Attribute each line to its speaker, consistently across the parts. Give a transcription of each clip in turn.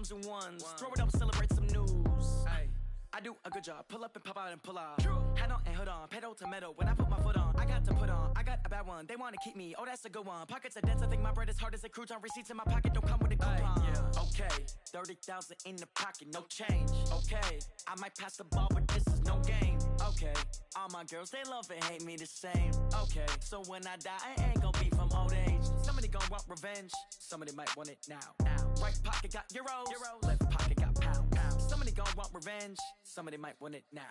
Speaker 1: comes in ones. Throw it up, celebrate some news. Ay. I do a good job. Pull up and pop out and pull out. Head on and hood on. Pedal to metal. When I put my foot on, I got to put on. I got a bad one. They want to keep me. Oh, that's a good one. Pockets are dense. I think my bread is hard as a crouton. Receipts in my pocket don't come with a coupon. Yeah. Okay. 30,000 in the pocket. No change. Okay. I might pass the ball, but this is no game. Okay. All my girls, they love and hate me the same. Okay. So when I die, I ain't gonna be from old age. Somebody gonna want revenge. Somebody might want it now. Right pocket got euros. Left pocket got pounds. Somebody gon' want revenge. Somebody might want it now.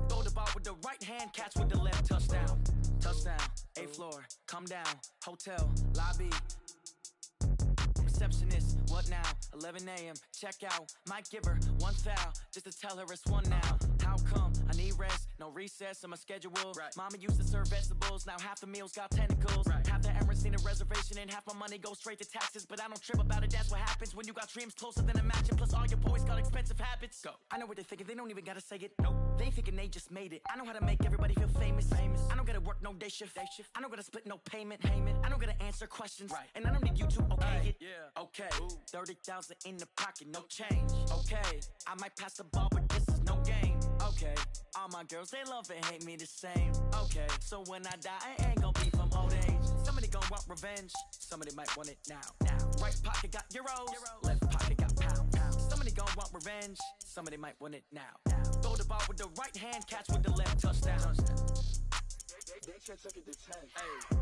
Speaker 1: Throw the ball with the right hand, catch with the left. Touchdown. Touchdown. 8th floor. Come down. Hotel. Lobby. Receptionist. What now? 11 a.m. Check out. Might give her one foul just to tell her it's one now. How come? I need rest. No recess on my schedule. Right. Mama used to serve vegetables. Now half the meals got tentacles. Right. Half the errands need a reservation and half my money goes straight to taxes. But I don't trip about it. That's what happens when you got dreams closer than a match. Plus all your boys got expensive habits. Go. I know what they're thinking. They don't even gotta say it. Nope. They thinking they just made it. I know how to make everybody feel famous. I don't gotta work no day shift. I don't gotta split no payment. I don't gotta answer questions. Right. And I don't need you to okay it. Yeah. Okay. 30,000 in the pocket. No change. Okay. I might pass the ball, but this is no game. Okay. All my girls, they love and hate me the same. Okay. So when I die, I ain't gonna be from old age. Somebody gonna want revenge. Somebody might want it now. Right pocket got euros. Left pocket got pounds. Somebody gonna want revenge. Somebody might want it now. Throw the ball with the right hand, catch with the left. Touchdown. They can't take it to 10. Hey.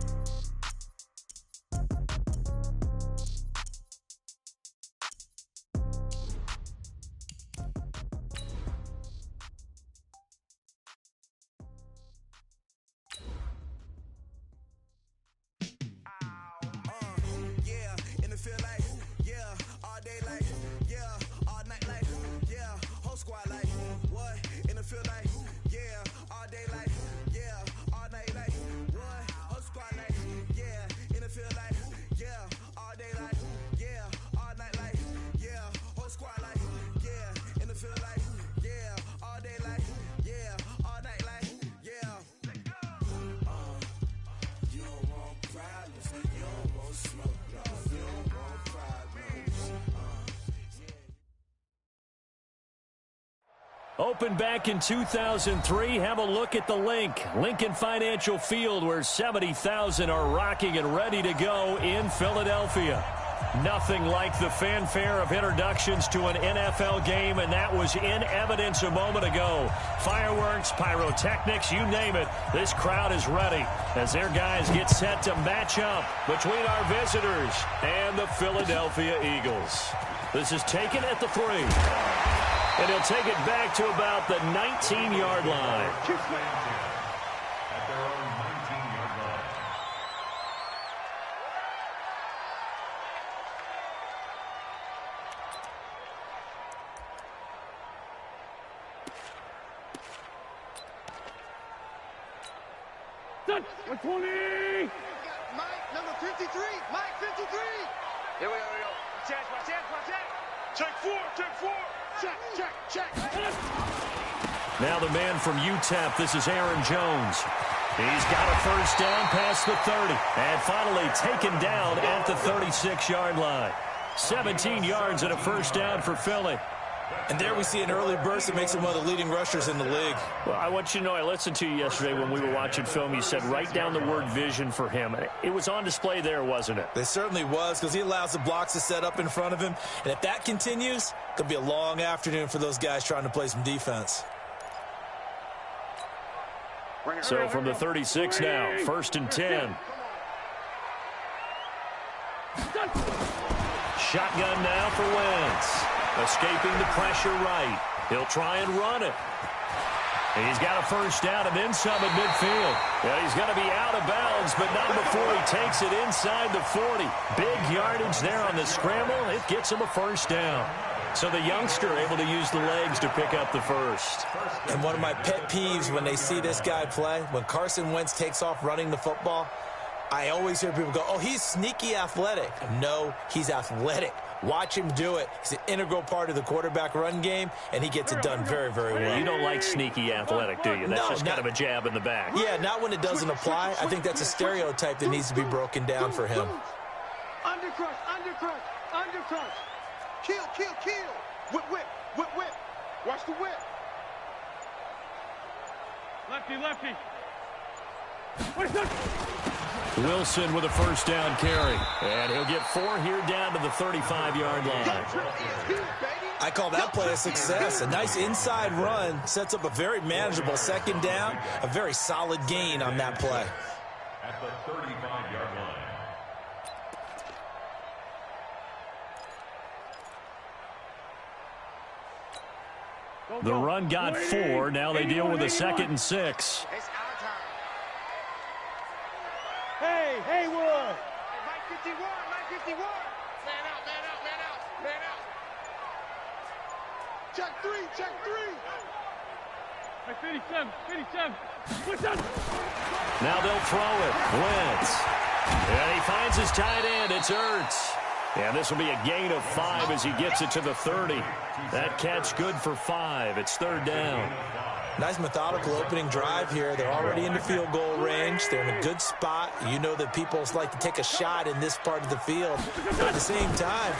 Speaker 2: Opened back in 2003. Have a look at the link. Lincoln Financial Field, where 70,000 are rocking and ready to go in Philadelphia. Nothing like the fanfare of introductions to an NFL game, and that was in evidence a moment ago. Fireworks, pyrotechnics, you name it. This crowd is ready as their guys get set to match up between our visitors and the Philadelphia Eagles. This is taken at the 3. And he'll take it back to about the 19-yard line.
Speaker 3: At their own 19-yard line.
Speaker 4: Touch, 20!
Speaker 5: Mike, number 53, Mike 53. Here we go. Watch out.
Speaker 4: Check 4. Check.
Speaker 2: Now the man from UTEP, this is Aaron Jones. He's got a first down past the 30. And finally taken down at the 36-yard line. 17 yards and a first down for Philly.
Speaker 6: And there we see an early burst that makes him one of the leading rushers in the league.
Speaker 2: Well, I want you to know, I listened to you yesterday when we were watching film. You said write down the word vision for him. It was on display there, wasn't it?
Speaker 6: It certainly was, because he allows the blocks to set up in front of him. And if that continues, it could be a long afternoon for those guys trying to play some defense.
Speaker 2: So from the 36 now, 1st and 10. Shotgun now for Wentz. Escaping the pressure right. He'll try and run it. And he's got a first down and then some at midfield. Yeah, he's going to be out of bounds, but not before he takes it inside the 40. Big yardage there on the scramble. It gets him a first down. So the youngster able to use the legs to pick up the first.
Speaker 6: And one of my pet peeves when they see this guy play, when Carson Wentz takes off running the football, I always hear people go, oh, he's sneaky athletic. No, he's athletic. Watch him do it. He's an integral part of the quarterback run game, and he gets it done very, very well.
Speaker 2: You don't like sneaky athletic, do you? That's just kind of a jab in the back.
Speaker 6: Yeah, not when it doesn't apply. I think that's a stereotype that needs to be broken down for him.
Speaker 4: Undercrush.
Speaker 5: Kill, kill, kill. Whip, whip, whip, whip. Watch the whip.
Speaker 4: Lefty, lefty.
Speaker 2: Wilson with a first down carry. And he'll get 4 here down to the 35-yard line.
Speaker 6: I call that play a success. A nice inside run sets up a very manageable second down. A very solid gain on that play.
Speaker 3: At the 35-yard line.
Speaker 2: The run got 4. Now they deal with a 2nd and 6.
Speaker 5: It's our time.
Speaker 4: Hey, Haywood.
Speaker 5: Mike 51, Mike 51. Man out, man out, man out, man out. Check 3, check 3.
Speaker 4: Hey, 57, 57. What's that?
Speaker 2: Now they'll throw it. Wentz. And he finds his tight end. It's Ertz. And this will be a gain of 5 as he gets it to the 30. That catch good for 5. It's 3rd down.
Speaker 6: Nice methodical opening drive here. They're already in the field goal range. They're in a good spot. You know that people like to take a shot in this part of the field. But at the same time,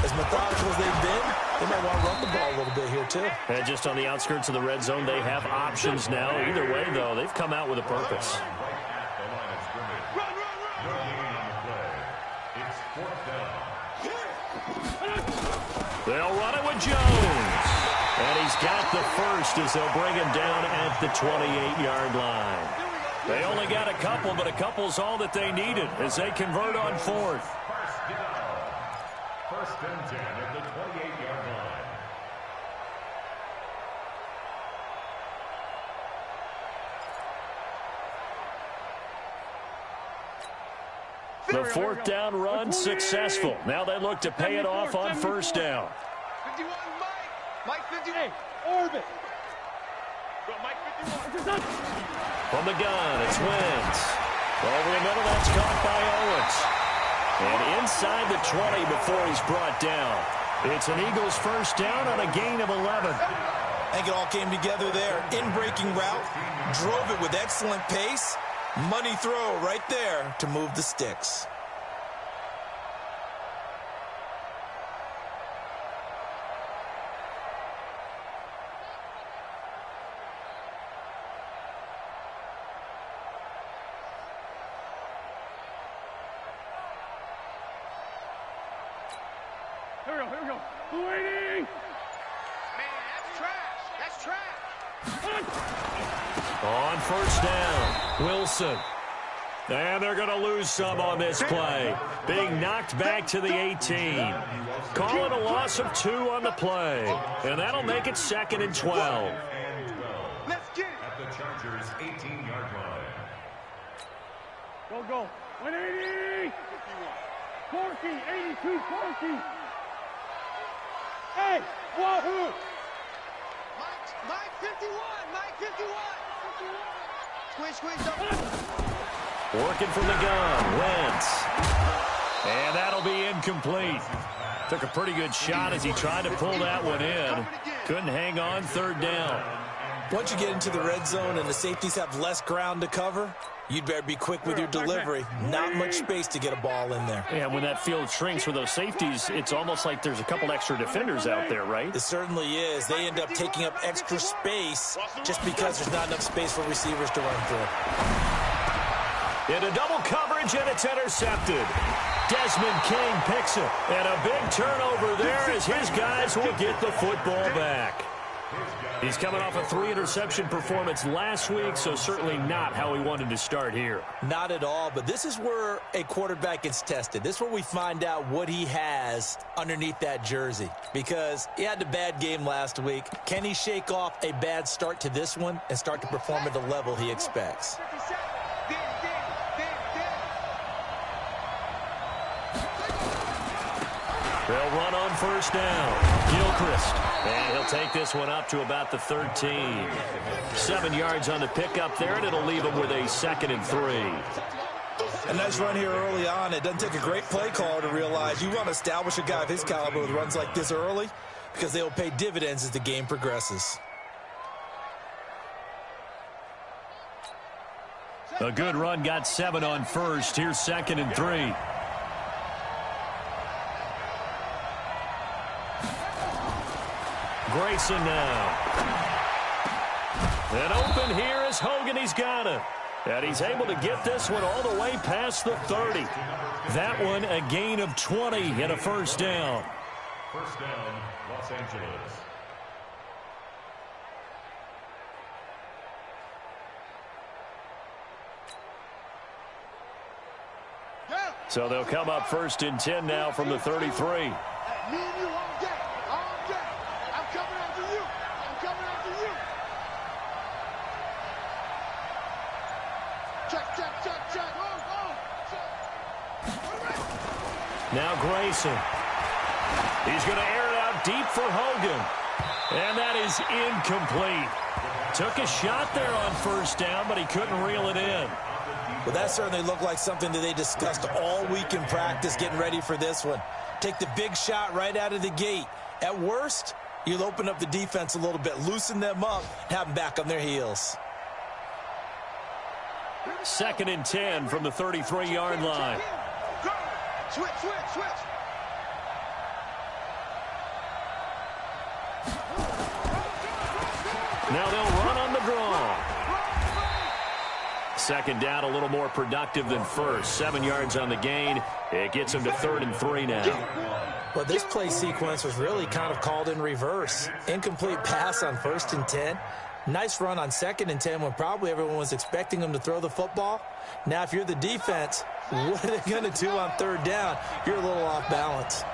Speaker 6: as methodical as they've been, they might want to run the ball a little bit here too.
Speaker 2: And just on the outskirts of the red zone, they have options now. Either way, though, they've come out with a purpose. They'll run it with Jones. And he's got the first as they'll bring him down at the 28-yard line. They only got a couple, but a couple's all that they needed as they convert on 4th.
Speaker 3: First and 10 at the 28-yard line.
Speaker 2: The 4th down run successful. Now they look to pay it off on 1st down.
Speaker 5: 51, Mike. Mike 51.
Speaker 4: Hey, orbit.
Speaker 5: Go, Mike 51.
Speaker 2: From the gun, it's Wentz. Over the middle, that's caught by Owens. And inside the 20 before he's brought down. It's an Eagles first down on a gain of 11.
Speaker 6: I think it all came together there. In-breaking route, drove it with excellent pace. Money throw right there to move the sticks.
Speaker 4: Here we go. Waiting.
Speaker 5: Man, that's trash. That's trash.
Speaker 2: On first down, Wilson. And they're going to lose some on this play. Being knocked back to the 18. Call it a loss of 2 on the play. And that'll make it 2nd and 12.
Speaker 5: Let's get it.
Speaker 3: At the Chargers' 18-yard line.
Speaker 4: Go. 180. Corky, 82, Corky. Hey, wahoo.
Speaker 5: Mike 51, Mike 51. Squeeze, double.
Speaker 2: Working from the gun, Wentz. And that'll be incomplete. Took a pretty good shot as he tried to pull that one in. Couldn't hang on, 3rd down.
Speaker 6: Once you get into the red zone and the safeties have less ground to cover, you'd better be quick with your delivery. Not much space to get a ball in there.
Speaker 2: And when that field shrinks for those safeties, it's almost like there's a couple extra defenders out there, right?
Speaker 6: It certainly is. They end up taking up extra space just because there's not enough space for receivers to run through.
Speaker 2: Into double coverage, and it's intercepted. Desmond King picks it. And a big turnover there as his guys will get the football back. He's coming off a 3-interception performance last week, so certainly not how he wanted to start here.
Speaker 6: Not at all, but this is where a quarterback gets tested. This is where we find out what he has underneath that jersey, because he had a bad game last week. Can he shake off a bad start to this one and start to perform at the level he expects?
Speaker 2: They'll run on first down. Gilchrist. And he'll take this one up to about the 13. 7 yards on the pickup there, and it'll leave him with a 2nd and 3.
Speaker 6: A nice run here early on. It doesn't take a great play caller to realize you want to establish a guy of his caliber with runs like this early, because they will pay dividends as the game progresses.
Speaker 2: A good run, got 7 on first. Here's 2nd and 3. Grayson now. And open here is Hogan. He's got it. And he's able to get this one all the way past the 30. That one a gain of 20 and a first down.
Speaker 3: First down, Los Angeles.
Speaker 2: So they'll come up first and 10 now from the 33.
Speaker 5: Me and you all day. All day. I'm coming after you. I'm coming after you. Check, check, check, check.
Speaker 2: Now Grayson. He's going to air it out deep for Hogan. And that is incomplete. Took a shot there on first down, but he couldn't reel it in.
Speaker 6: Well, that certainly looked like something that they discussed all week in practice, getting ready for this one. Take the big shot right out of the gate. At worst, you'll open up the defense a little bit, loosen them up, have them back on their heels.
Speaker 2: Second and 10 from the 33-yard line.
Speaker 5: Switch, switch, switch.
Speaker 2: Now they'll run on the draw. Second down, a little more productive than first. 7 yards on the gain. It gets them to 3rd and 3 now.
Speaker 6: Well, this play sequence was really kind of called in reverse. Incomplete pass on 1st and 10. Nice run on 2nd and 10 when probably everyone was expecting them to throw the football. Now, if you're the defense, what are they going to do on 3rd down? You're a little off balance.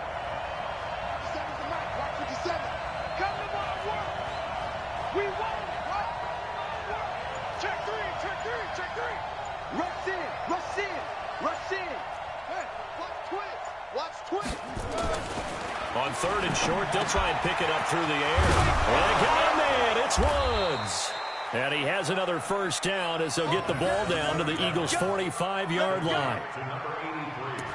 Speaker 2: On 3rd and short, they'll try and pick it up through the air. And they got him in. It's Woods. And he has another first down as they'll get the ball down to the Eagles' 45-yard line.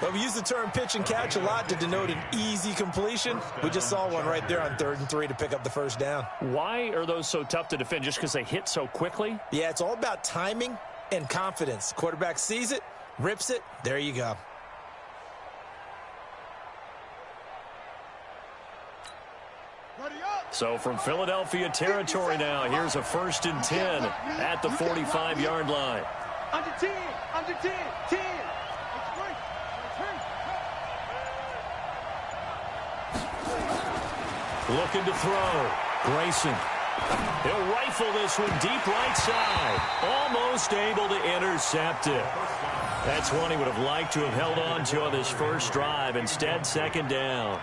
Speaker 6: Well, we use the term pitch and catch a lot to denote an easy completion. We just saw one right there on 3rd and 3 to pick up the first down.
Speaker 2: Why are those so tough to defend? Just because they hit so quickly?
Speaker 6: Yeah, it's all about timing and confidence. Quarterback sees it, rips it, there you go.
Speaker 2: So from Philadelphia territory now, here's a 1st and 10 at the 45-yard line.
Speaker 5: Under 10, under 10, 10.
Speaker 2: Looking to throw. Grayson. He'll rifle this one deep right side. Almost able to intercept it. That's one he would have liked to have held on to on this first drive. Instead, 2nd down.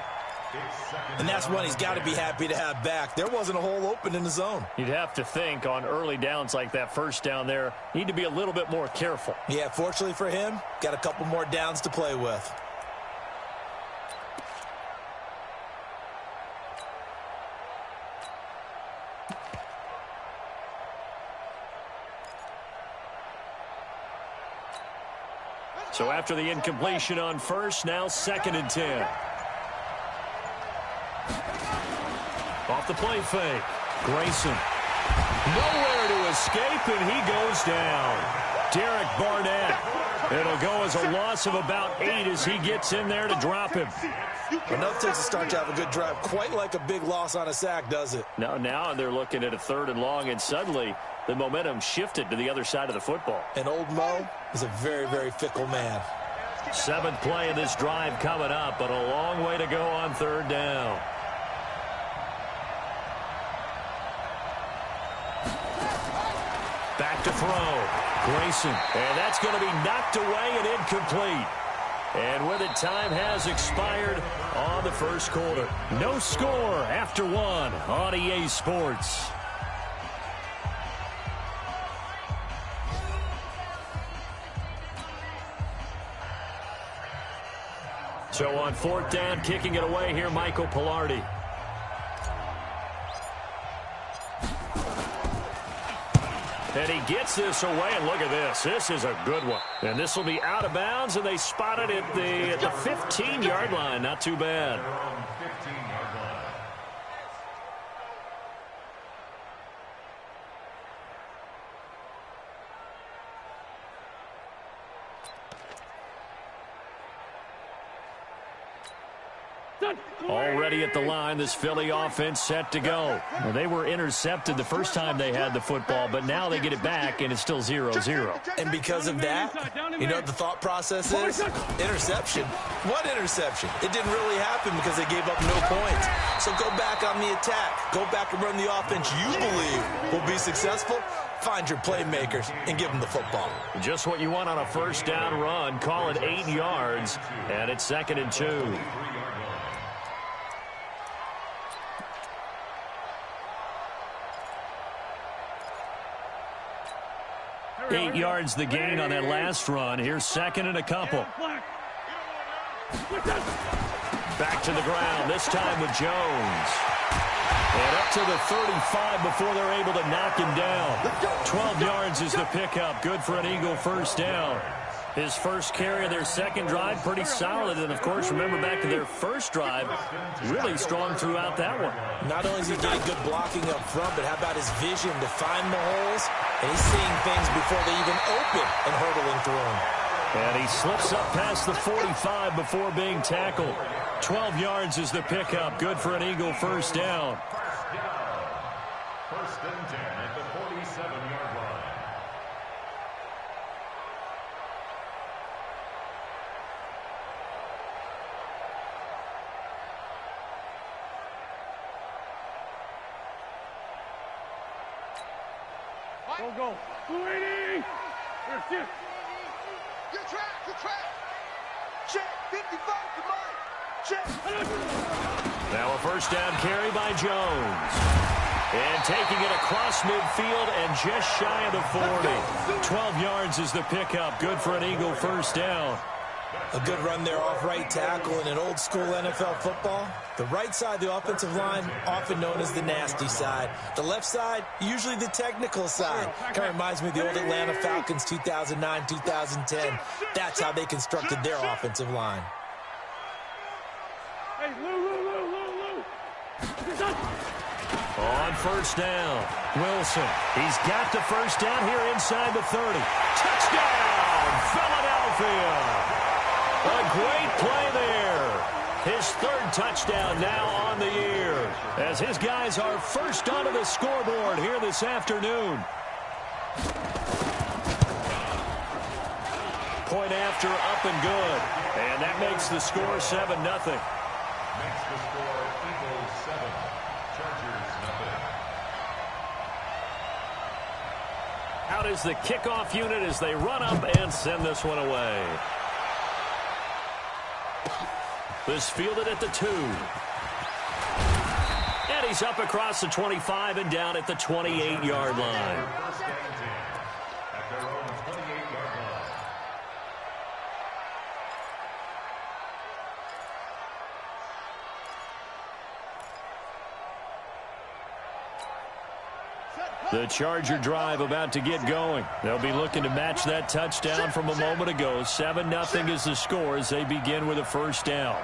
Speaker 6: And that's one he's got to be happy to have back. There wasn't a hole open in the zone.
Speaker 2: You'd have to think on early downs like that first down there, need to be a little bit more careful.
Speaker 6: Yeah, fortunately for him, got a couple more downs to play with.
Speaker 2: So after the incompletion on first, now 2nd and 10. Off the play fake. Grayson. Nowhere to escape, and he goes down. Derek Barnett. It'll go as a loss of about 8 as he gets in there to drop him.
Speaker 6: Enough takes a start to have a good drive. Quite like a big loss on a sack, does it?
Speaker 2: Now they're looking at a 3rd and long, and suddenly the momentum shifted to the other side of the football.
Speaker 6: And old Mo is a very, very fickle man.
Speaker 2: 7th play of this drive coming up, but a long way to go on 3rd down. Back to throw. Grayson. And that's going to be knocked away and incomplete. And with it, time has expired on the first quarter. No score after 1 on EA Sports. So on 4th down, kicking it away here, Michael Pilardi. And he gets this away, and look at this. This is a good one. And this will be out of bounds, and they spot it at the 15-yard line. Not too bad. Already at the line, this Philly offense set to go. Well, they were intercepted the first time they had the football, but now they get it back, and it's still 0-0.
Speaker 6: And because of that, you know what the thought process is? Interception. What interception? It didn't really happen because they gave up no points. So go back on the attack. Go back and run the offense you believe will be successful. Find your playmakers and give them the football.
Speaker 2: Just what you want on a first down run. Call it 8 yards, and it's 2nd and 2. 8 yards the gain on that last run. Here's 2nd and a couple. Back to the ground, this time with Jones. And up to the 35 before they're able to knock him down. 12 yards is the pickup. Good for an Eagle first down. His first carry of their second drive, pretty solid. And, of course, remember back to their first drive, really strong throughout that one.
Speaker 6: Not only is he getting good blocking up front, but how about his vision to find the holes? And he's seeing things before they even open and hurdling through them.
Speaker 2: And he slips up past the 45 before being tackled. 12 yards is the pickup. Good for an Eagle first down.
Speaker 3: First and 10 at the 47-yard line.
Speaker 4: Go. 280. There's six.
Speaker 5: Good track. Check. 55 to Mike. Check.
Speaker 2: Now a first down carry by Jones. And taking it across midfield and just shy of the 40. 12 yards is the pickup. Good for an Eagle first down.
Speaker 6: A good run there off right tackle in an old school NFL football. The right side of the offensive line, often known as the nasty side. The left side, usually the technical side. Kind of reminds me of the old Atlanta Falcons 2009, 2010. That's how they constructed their offensive line.
Speaker 4: Hey, Lou.
Speaker 2: On first down, Wilson. He's got the first down here inside the 30. Touchdown, Philadelphia! A great play there. His third touchdown now on the year, as his guys are first onto the scoreboard here this afternoon. Point after, up and good. And that makes the score 7-0.
Speaker 3: Makes the score Eagles 7, Chargers 0.
Speaker 2: Out is the kickoff unit as they run up and send this one away. This fielded at the 2. And he's up across the 25 and down at the 28-yard line.
Speaker 3: First and 10 at their own 28-yard line.
Speaker 2: The Charger drive about to get going. They'll be looking to match that touchdown from a moment ago. 7-0 is the score as they begin with a first down.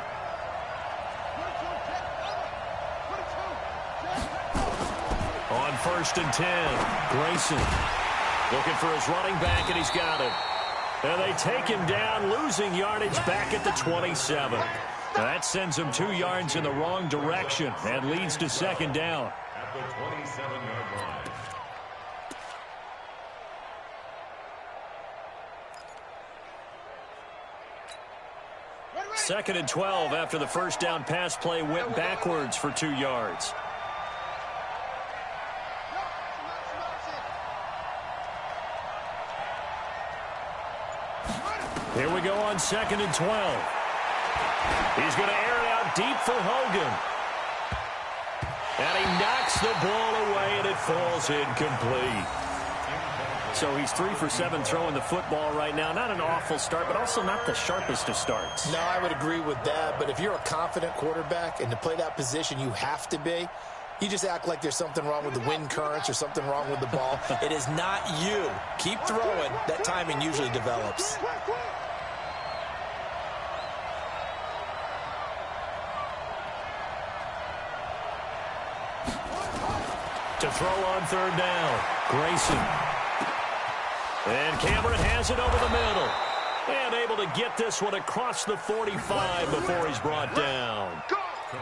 Speaker 2: On first and 10, Grayson looking for his running back, and he's got it. And they take him down, losing yardage back at the 27. That sends him 2 yards in the wrong direction and leads to second down.
Speaker 3: At the 27-yard line.
Speaker 2: Second and 12 after the first down pass play went backwards for 2 yards. Here we go on second and 12. He's going to air it out deep for Hogan. And he knocks the ball away, and it falls incomplete. So he's 3 for 7 throwing the football right now. Not an awful start, but also not the sharpest of starts.
Speaker 6: No, I would agree with that. But if you're a confident quarterback and to play that position, you have to be. You just act like there's something wrong with the wind currents or something wrong with the ball. It is not you. Keep throwing. That timing usually develops.
Speaker 2: To throw on third down, Grayson. And Cameron has it over the middle. And able to get this one across the 45 before he's brought down.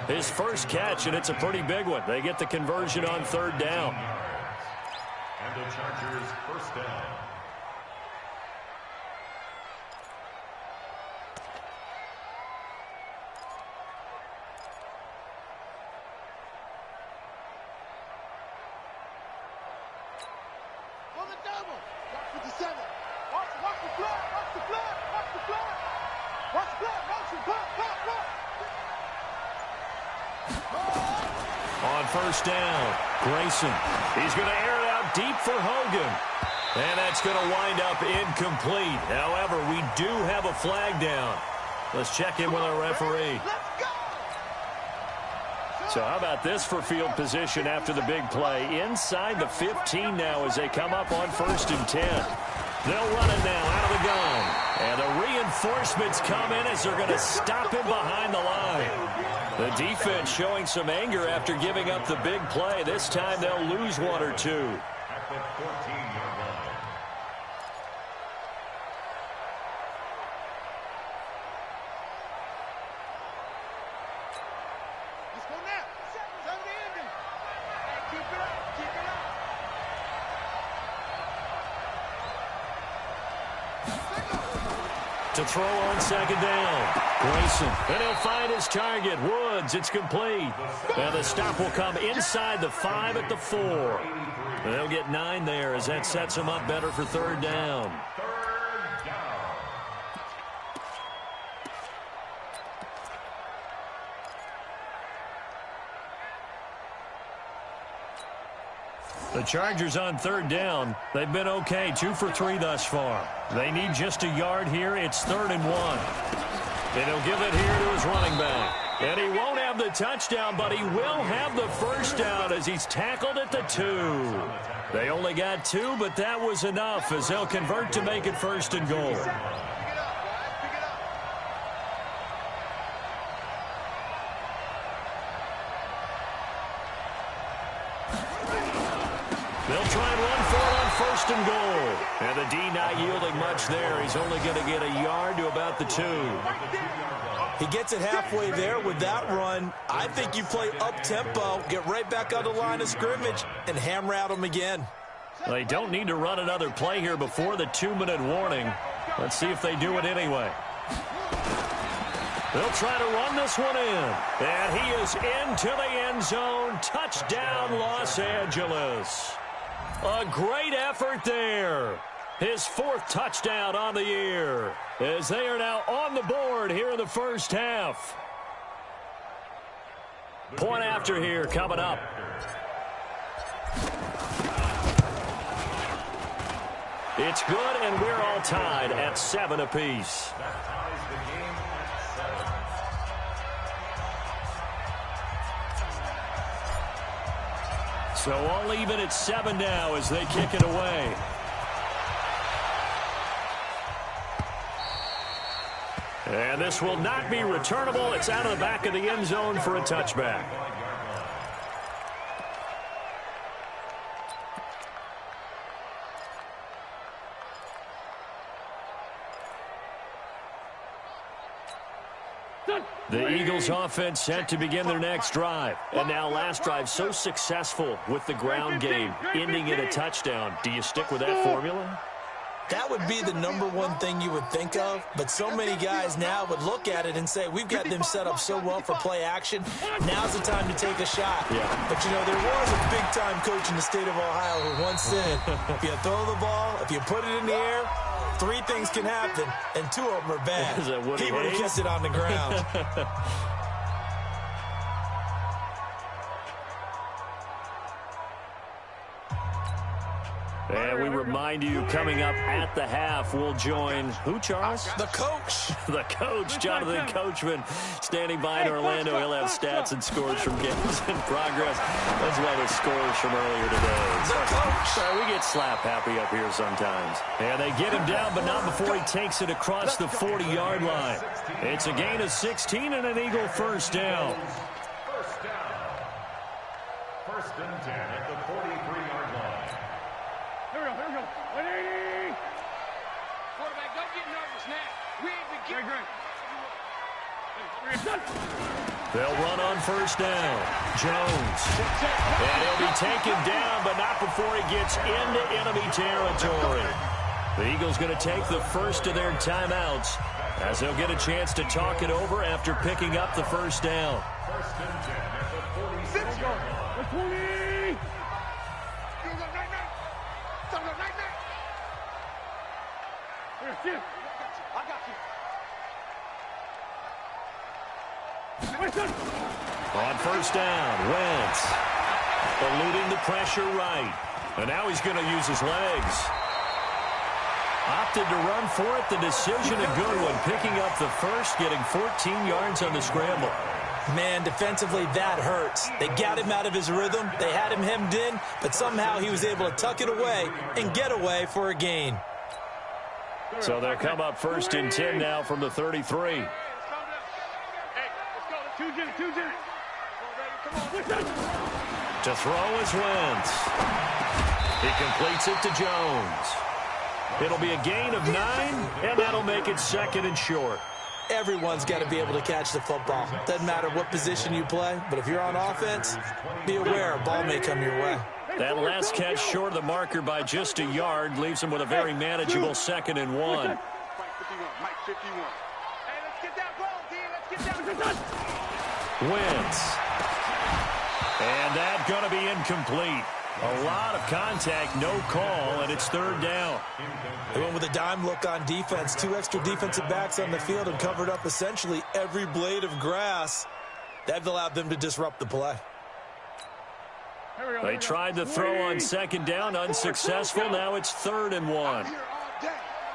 Speaker 2: His first catch, and it's a pretty big one. They get the conversion on third down.
Speaker 3: And the Chargers first down.
Speaker 5: On the double. Watch 57. Watch the blood. Watch the blood. Watch the blood. Watch the blood. Watch the blood.
Speaker 2: On first down, Grayson. He's going to air it out deep for Hogan. And that's going to wind up incomplete. However, we do have a flag down. Let's check in with our referee. So how about this for field position after the big play? Inside the 15 now as they come up on 1st and 10. They'll run it now out of the gun. And the reinforcements come in as they're going to stop him behind the line. The defense showing some anger after giving up the big play. This time they'll lose one or two.
Speaker 3: At the 14-yard line.
Speaker 5: Let's go now. Seven to ending. Hey, keep it up. Keep it up.
Speaker 2: To throw on second down, Grayson. And he'll find his target, Woods. It's complete. And the stop will come inside the 5 at the 4. They'll get 9 there as that sets them up better for third down.
Speaker 3: Third down.
Speaker 2: The Chargers on third down. They've been okay, 2 for 3 thus far. They need just a yard here. It's 3rd and 1. And he'll give it here to his running back. And he won't have the touchdown, but he will have the first down as he's tackled at the 2. They only got 2, but that was enough as they'll convert to make it 1st and goal. They'll try and run for it on 1st and goal. And the D not yielding much there. He's only going to get a yard to about the 2.
Speaker 6: He gets it halfway there with that run. I think you play up-tempo, get right back on the line of scrimmage, and hammer at him again.
Speaker 2: They don't need to run another play here before the 2-minute warning. Let's see if they do it anyway. They'll try to run this one in. And he is into the end zone. Touchdown, Los Angeles. A great effort there. His 4th touchdown on the year as they are now on the board here in the first half. Point after here coming up. It's good, and we're all tied at 7 apiece.
Speaker 3: That ties the game at 7.
Speaker 2: So all even at 7 now as they kick it away. And this will not be returnable. It's out of the back of the end zone for a touchback. The Eagles offense set to begin their next drive. And now last drive so successful with the ground game, ending in a touchdown. Do you stick with that formula?
Speaker 6: That would be the #1 thing you would think of, but so many guys now would look at it and say, we've got them set up so well for play action, now's the time to take a shot.
Speaker 2: Yeah.
Speaker 6: But, you know, there was a big-time coach in the state of Ohio who once said, if you throw the ball, if you put it in the air, 3 things can happen, and 2 of them are bad.
Speaker 2: Is that Woody
Speaker 6: He would have
Speaker 2: Hayes?
Speaker 6: kept it on the ground.
Speaker 2: And we remind you, coming up at the half, we'll join who, Charles?
Speaker 6: The coach.
Speaker 2: The coach, Jonathan Coachman, standing by in Orlando. He'll have stats and scores from games in progress, as well as scores from earlier today.
Speaker 6: The coach.
Speaker 2: Sorry, we get slap happy up here sometimes. And they get him down, but not before he takes it across the 40-yard line. It's a gain of 16 and an Eagle first down.
Speaker 3: First down. 1st and 10 at the 43-yard line.
Speaker 4: Here we go. 180.
Speaker 5: Quarterback, don't get nervous now. We ain't beginning.
Speaker 4: Great.
Speaker 2: They'll run on first down. Jones. And he'll be taken down, but not before he gets into enemy territory. The Eagles going to take the first of their timeouts as they'll get a chance to talk it over after picking up the first down.
Speaker 3: First and 10 at the 46-yard line.
Speaker 4: 20.
Speaker 5: I got you.
Speaker 2: On first down, Wentz eluding the pressure right. And now he's going to use his legs. Opted to run for it. The decision a good one. Picking up the first, getting 14 yards on the scramble.
Speaker 6: Man, defensively, that hurts. They got him out of his rhythm. They had him hemmed in, but somehow he was able to tuck it away and get away for a gain.
Speaker 2: So they'll come up first and 10 now from the 33. To throw is Wentz. He completes it to Jones. It'll be a gain of 9, and that'll make it second and short.
Speaker 6: Everyone's got to be able to catch the football. Doesn't matter what position you play, but if you're on offense, be aware a ball may come your way.
Speaker 2: That last catch short of the marker by just a yard leaves him with a very manageable second and 1.
Speaker 5: Mike 51. Hey, let's get that ball, D. Let's get that.
Speaker 2: Wentz. And that's going to be incomplete. A lot of contact, no call, and it's third down.
Speaker 6: They went with a dime look on defense. 2 extra defensive backs on the field and covered up essentially every blade of grass. That allowed them to disrupt the play.
Speaker 2: They tried to throw on second down, unsuccessful. Now it's third and 1.
Speaker 5: I'm here all day.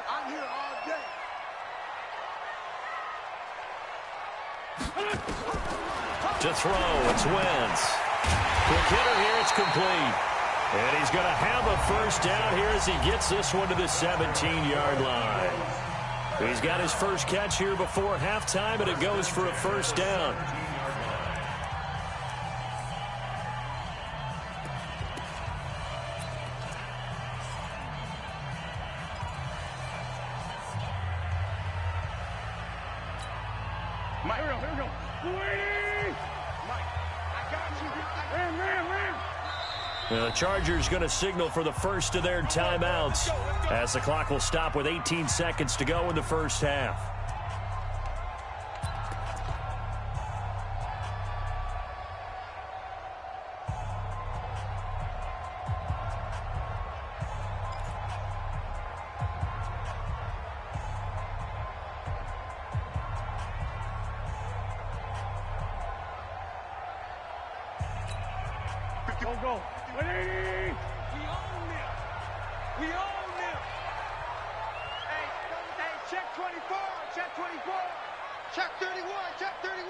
Speaker 5: I'm here all day.
Speaker 2: To throw, it's Wentz. Quick hitter here, it's complete. And he's going to have a first down here as he gets this one to the 17-yard line. He's got his first catch here before halftime, and it goes for a first down.
Speaker 4: Here we go. 20.
Speaker 5: Mike, I got you.
Speaker 4: Ram.
Speaker 2: The Chargers going to signal for the first of their timeouts as the clock will stop with 18 seconds to go in the first half.
Speaker 4: Go. 180.
Speaker 5: We own them. We own them. Hey, check 24. Check 24. Check 31. Check 31.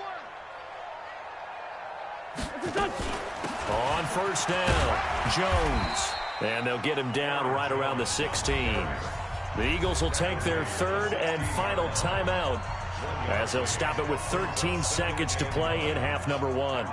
Speaker 2: On first down, Jones. And they'll get him down right around the 16. The Eagles will take their third and final timeout as they'll stop it with 13 seconds to play in half number 1.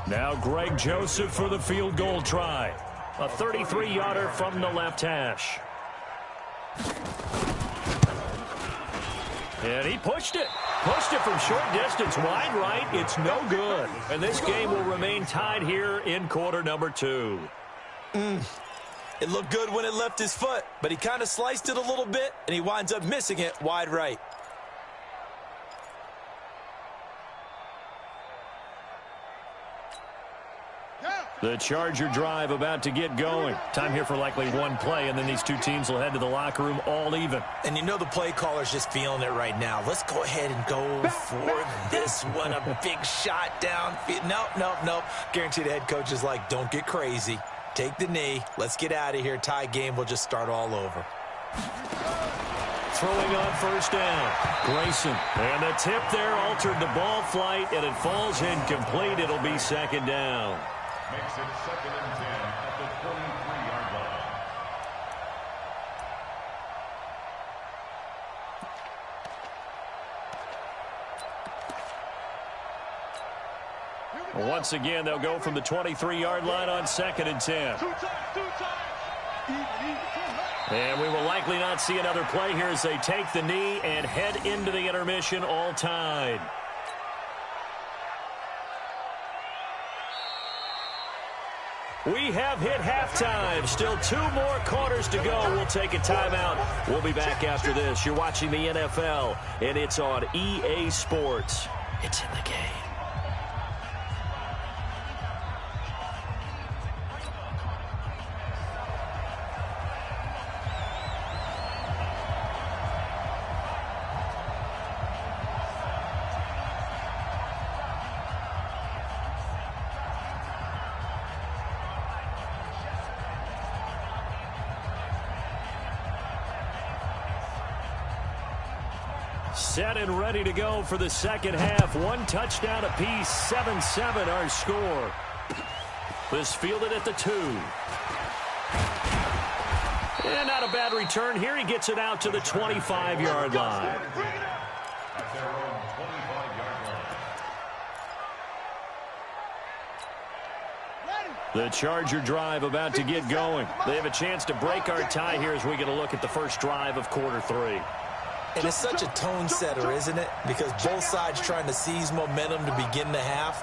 Speaker 2: Now Greg Joseph for the field goal try. A 33-yarder from the left hash. And he pushed it. Pushed it from short distance, wide right. It's no good. And this game will remain tied here in quarter number 2.
Speaker 6: It looked good when it left his foot, but he kind of sliced it a little bit, and he winds up missing it wide right.
Speaker 2: The Charger drive about to get going. Time here for likely one play, and then these two teams will head to the locker room all even.
Speaker 6: And you know the play caller's just feeling it right now. Let's go ahead and go for this one. A big shot down. Nope. Guarantee the head coach is like, don't get crazy. Take the knee. Let's get out of here. Tie game. We'll just start all over.
Speaker 2: Throwing on first down, Grayson. And the tip there altered the ball flight, and it falls incomplete. It'll be second down.
Speaker 3: Makes it second and 10 at the 23-yard line.
Speaker 5: Here
Speaker 2: Once again, they'll go from the 23-yard line on 2nd and 10. And we will likely not see another play here as they take the knee and head into the intermission all tied. We have hit halftime. Still 2 more quarters to go. We'll take a timeout. We'll be back after this. You're watching the NFL, and it's on EA Sports. It's in the game. Set and ready to go for the second half. 1 touchdown apiece, 7-7 our score. This fielded at the 2. And not a bad return here. He gets it out to the 25-yard line. The Charger drive about to get going. They have a chance to break our tie here as we get a look at the first drive of quarter 3.
Speaker 6: And it's such a tone setter, isn't it? Because both sides trying to seize momentum to begin the half.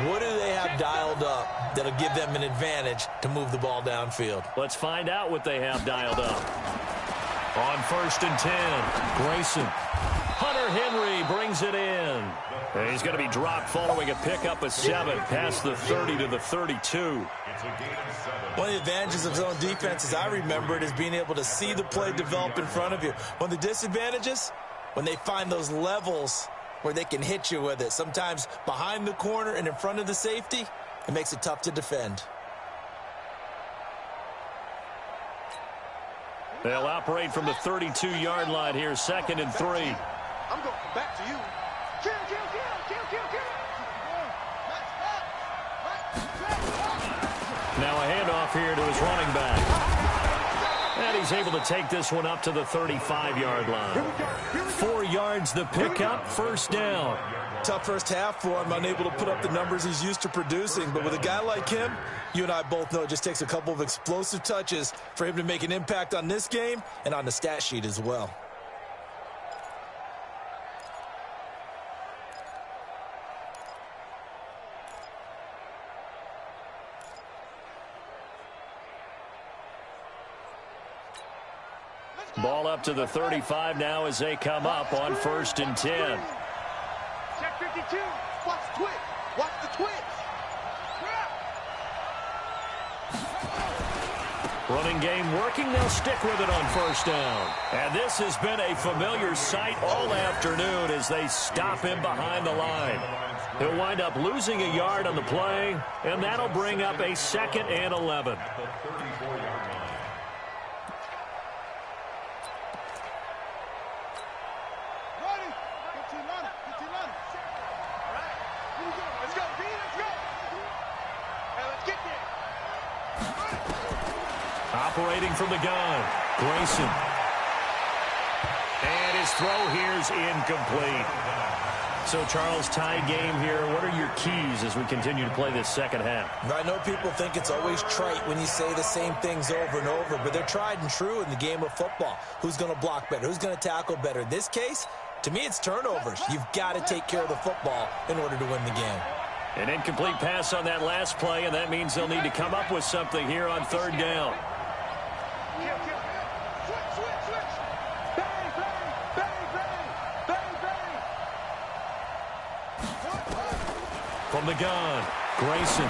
Speaker 6: What do they have dialed up that'll give them an advantage to move the ball downfield?
Speaker 2: Let's find out what they have dialed up. On 1st and 10, Grayson. Hunter Henry brings it in. And he's going to be dropped following a pickup of 7 past the 30 to the 32.
Speaker 6: One of the advantages of zone defense, as I remember it, is being able to see the play develop in front of you. One of the disadvantages, when they find those levels where they can hit you with it, sometimes behind the corner and in front of the safety, it makes it tough to defend.
Speaker 2: They'll operate from the 32-yard line here, 2nd and 3.
Speaker 5: I'm going to come back to you. Kill, kill, kill, kill, kill, kill.
Speaker 2: Now a handoff here to his running back. And he's able to take this one up to the 35-yard line. 4 yards the pickup, 1st down.
Speaker 6: Tough first half for him, unable to put up the numbers he's used to producing. But with a guy like him, you and I both know it just takes a couple of explosive touches for him to make an impact on this game and on the stat sheet as well.
Speaker 2: Ball up to the 35 now as they come up on 1st and 10.
Speaker 5: Check 52. Watch the twitch. Watch the twitch.
Speaker 2: Running game working. They'll stick with it on 1st down. And this has been a familiar sight all afternoon as they stop him behind the line. He'll wind up losing a yard on the play, and that'll bring up a 2nd and 11. Operating from the gun, Grayson. And his throw here's incomplete. So, Charles, tie game here. What are your keys as we continue to play this second half?
Speaker 6: I know people think it's always trite when you say the same things over and over, but they're tried and true in the game of football. Who's going to block better? Who's going to tackle better? In this case, to me, it's turnovers. You've got to take care of the football in order to win the game.
Speaker 2: An incomplete pass on that last play, and that means they'll need to come up with something here on 3rd down. From the gun, Grayson.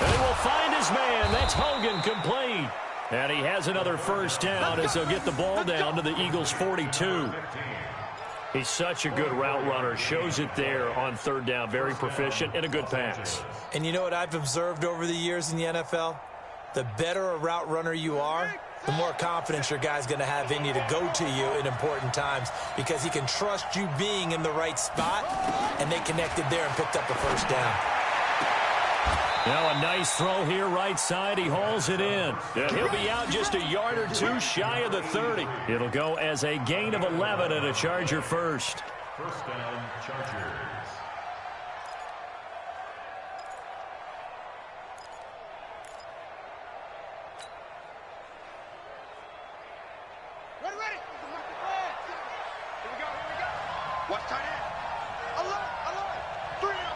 Speaker 2: And he will find his man. That's Hogan, complete. And he has another 1st down as they'll get the ball down to the Eagles' 42. He's such a good route runner. Shows it there on 3rd down. Very proficient and a good pass.
Speaker 6: And you know what I've observed over the years in the NFL? The better a route runner you are, the more confidence your guy's going to have in you to go to you in important times because he can trust you being in the right spot, and they connected there and picked up the 1st down.
Speaker 2: Now a nice throw here right side. He hauls it in. And he'll be out just a yard or 2 shy of the 30. It'll go as a gain of 11 and a Charger 1st.
Speaker 3: 1st down, Chargers.
Speaker 5: Watch tight end. Alert. 3 down.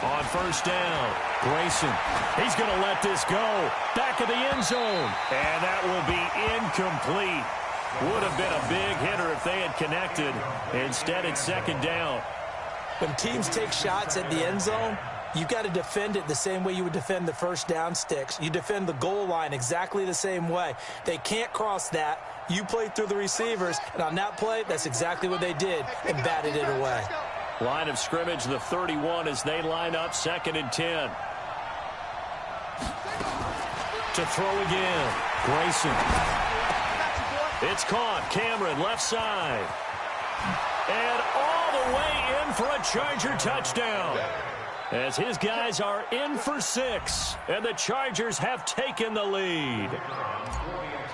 Speaker 2: On first down, Grayson. He's going to let this go. Back of the end zone. And that will be incomplete. Would have been a big hitter if they had connected. Instead, it's second down.
Speaker 6: When teams take shots at the end zone, you've got to defend it the same way you would defend the first down sticks. You defend the goal line exactly the same way. They can't cross that. You play through the receivers, and on that play, that's exactly what they did and batted it away.
Speaker 2: Line of scrimmage, the 31, as they line up, 2nd and 10. To throw again, Grayson. It's caught. Cameron, left side. And all the way in for a Charger touchdown. As his guys are in for 6, and the Chargers have taken the lead.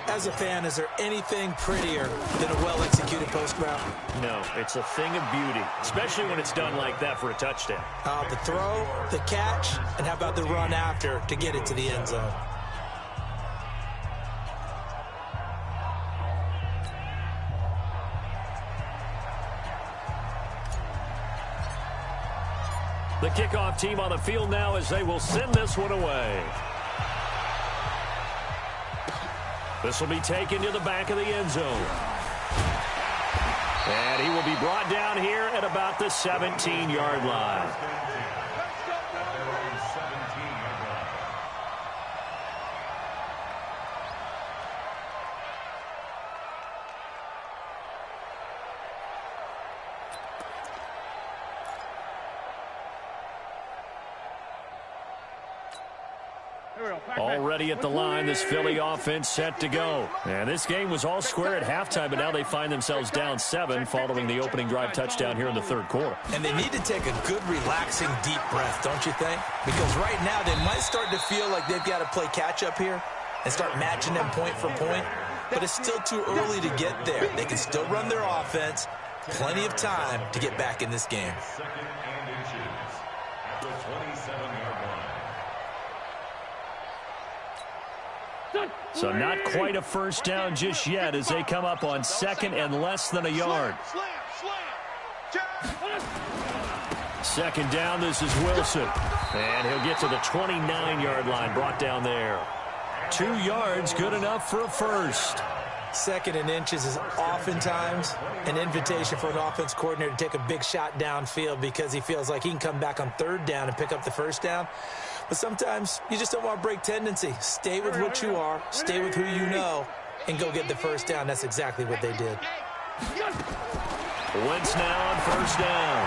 Speaker 6: As a fan, is there anything prettier than a well-executed post route?
Speaker 2: No, it's a thing of beauty, especially when it's done like that for a touchdown.
Speaker 6: The throw, the catch, and how about the run after to get it to the end zone?
Speaker 2: The kickoff team on the field now as they will send this one away. This will be taken to the back of the end zone. And he will be brought down here at about the 17-yard line. Already at the line, this Philly offense set to go. And this game was all square at halftime, but now they find themselves down 7 following the opening drive touchdown here in the 3rd quarter.
Speaker 6: And they need to take a good, relaxing, deep breath, don't you think? Because right now they might start to feel like they've got to play catch-up here and start matching them point for point. But it's still too early to get there. They can still run their offense. Plenty of time to get back in this game.
Speaker 3: 2nd and inches at the 27-yard line.
Speaker 2: So not quite a first down just yet as they come up on 2nd and less than a yard. Second down, this is Wilson. And he'll get to the 29-yard line, brought down there. 2 yards, good enough for a first.
Speaker 6: 2nd and inches is oftentimes an invitation for an offense coordinator to take a big shot downfield because he feels like he can come back on 3rd down and pick up the first down. But sometimes you just don't want to break tendency. Stay with what you are, stay with who you know, and go get the first down. That's exactly what they did.
Speaker 2: Wentz now on first down.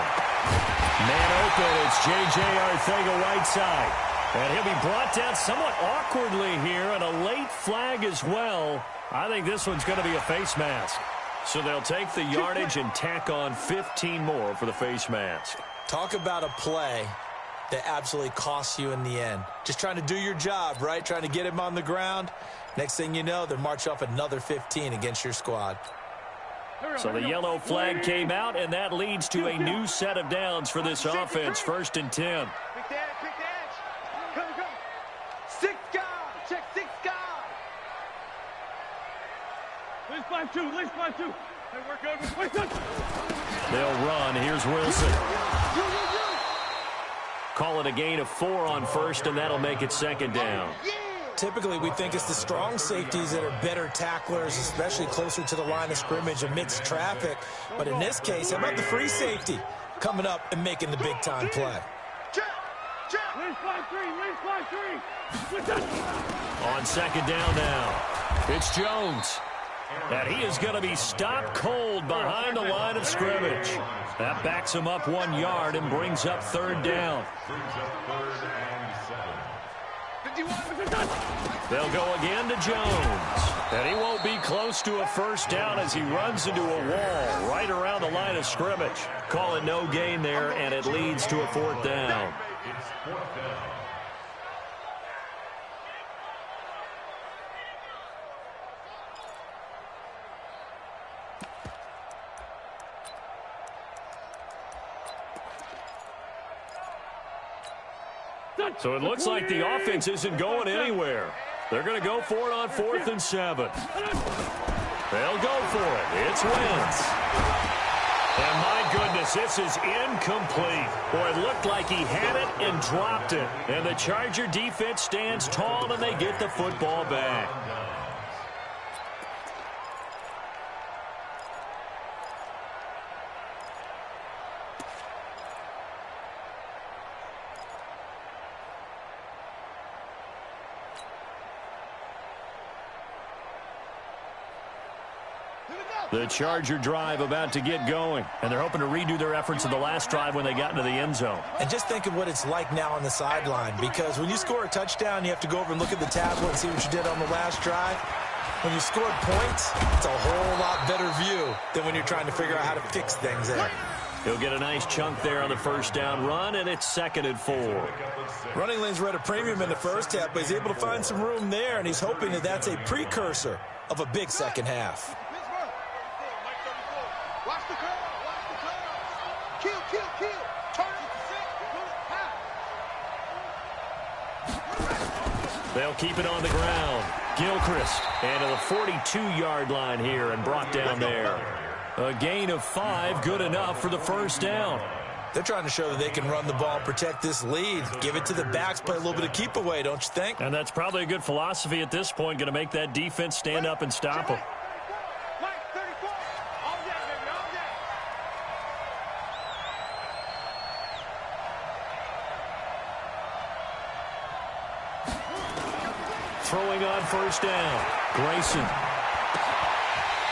Speaker 2: Man open, it's J.J. Arcega-Whiteside. And he'll be brought down somewhat awkwardly here, and a late flag as well. I think this one's going to be a face mask. So they'll take the yardage and tack on 15 more for the face mask.
Speaker 6: Talk about a play that absolutely costs you in the end. Just trying to do your job, right? Trying to get him on the ground. Next thing you know, they'll march off another 15 against your squad.
Speaker 2: So the yellow flag came out, and that leads to a new set of downs for this offense. 1st and 10.
Speaker 5: Pick the edge. Come. 6 guard. Check 6 guard.
Speaker 4: Let's 5-2. Hey, work over.
Speaker 2: They'll run. Here's Wilson. Call it a gain of 4 on first, and that'll make it 2nd down.
Speaker 6: Typically, we think it's the strong safeties that are better tacklers, especially closer to the line of scrimmage amidst traffic. But in this case, how about the free safety coming up and making the big-time play?
Speaker 4: Let's 5-3.
Speaker 2: On 2nd down now, it's Jones. And he is going to be stopped cold behind the line of scrimmage. That backs him up 1 yard and brings up 3rd down. They'll go again to Jones. And he won't be close to a first down as he runs into a wall right around the line of scrimmage. Call it no gain there, and it leads to a 4th down.
Speaker 3: It's 4th down.
Speaker 2: So it looks like the offense isn't going anywhere. They're going to go for it on 4th and 7. They'll go for it. It's Wentz. And my goodness, this is incomplete. Boy, it looked like he had it and dropped it. And the Charger defense stands tall, and they get the football back. The Charger drive about to get going, and they're hoping to redo their efforts of the last drive when they got into the end zone.
Speaker 6: And just think of what it's like now on the sideline, because when you score a touchdown, you have to go over and look at the tablet and see what you did on the last drive. When you scored points, it's a whole lot better view than when you're trying to figure out how to fix things there.
Speaker 2: He'll get a nice chunk there on the first down run, and it's 2nd and 4.
Speaker 6: Running lanes were at a premium in the first half, but he's able to find some room there, and he's hoping that that's a precursor of a big second half.
Speaker 5: Watch the curl. Watch the curl. Kill. Turn it.
Speaker 2: They'll keep it on the ground. Gilchrist into the 42-yard line here and brought down there. A gain of 5, good enough for the first down.
Speaker 6: They're trying to show that they can run the ball and protect this lead. Give it to the backs, play a little bit of keep away, don't you think?
Speaker 2: And that's probably a good philosophy at this point, going to make that defense stand up and stop them. Throwing on first down, Grayson.